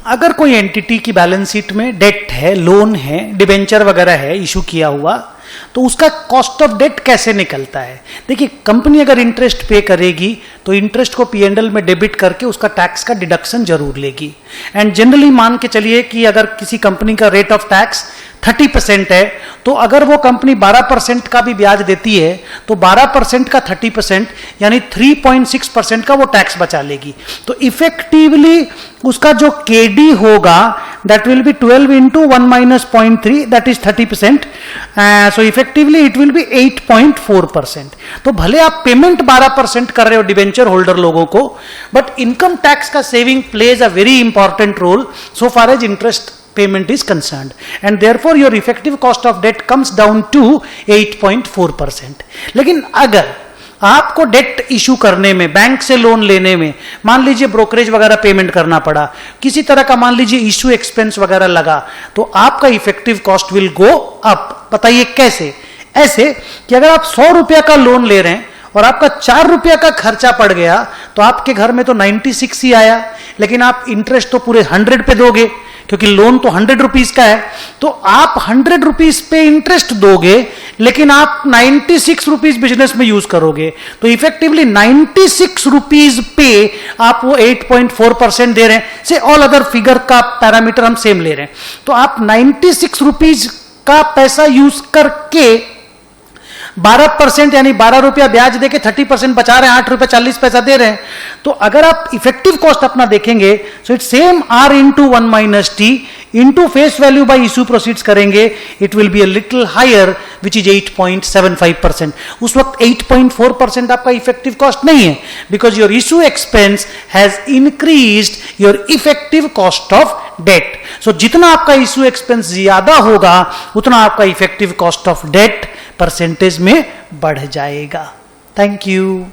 अगर कोई एंटिटी की बैलेंस शीट में डेट है, लोन है, डिबेंचर वगैरह है इशू किया हुआ, तो उसका कॉस्ट ऑफ डेट कैसे निकलता है? देखिए, कंपनी अगर इंटरेस्ट पे करेगी तो इंटरेस्ट को P&L में डेबिट करके उसका टैक्स का डिडक्शन जरूर लेगी। एंड जनरली मान के चलिए कि अगर किसी कंपनी का रेट ऑफ टैक्स 30% है, तो अगर वो कंपनी 12% का भी ब्याज देती है तो 12% का 30% यानी 3.6% का वो टैक्स बचा लेगी। तो इफेक्टिवली उसका जो केडी होगा that will be 12 into 1 minus 0.3, that is 30%. So effectively it will be 8.4%. तो भले आप पेमेंट 12% कर रहे हो डिबेंचर होल्डर लोगों को, बट इनकम टैक्स का saving plays a very important role so far as interest payment is concerned, and therefore your effective cost of debt comes down to 8.4%. लेकिन अगर आपको डेट इशू करने में, बैंक से loan लेने में, मान लीजिए ब्रोकरेज वगैरह पेमेंट करना पड़ा, किसी तरह का मान लीजिए इशू एक्सपेंस वगैरह लगा, तो आपका effective cost will go up. बताइए कैसे? ऐसे कि अगर आप 100 रुपया का लोन ले रहे हैं और आपका 4 रुपया का खर्चा पड़ गया, तो आपके घर में तो 96 ही आया, लेकिन आप इंटरेस्ट तो पूरे 100 पे दोगे क्योंकि लोन तो 100 रुपीज का है। तो आप 100 रुपीज पे इंटरेस्ट दोगे, लेकिन आप 96 रुपीज बिजनेस में यूज करोगे, तो इफेक्टिवली 96 रुपीज पे आप वो 8.4% दे रहे हैं। से ऑल अदर फिगर का पैरामीटर हम सेम ले रहे हैं, तो आप 96 रुपीज का पैसा यूज करके 12% यानी 12 रुपया ब्याज देके 30% बचा रहे हैं, 8 रुपया 40 पैसा दे रहे हैं। तो अगर आप इफेक्टिव कॉस्ट अपना देखेंगे, so it same R into 1 minus T into face value by issue proceeds करेंगे, it will be a little higher which is 8.75%। उस वक्त 8.4% आपका इफेक्टिव कॉस्ट नहीं है, because your issue expense has increased your effective cost of debt. So जितना आपका issue expense ज्यादा होगा, उतना आपका effective cost of debt percentage में बढ़ जाएगा। Thank you.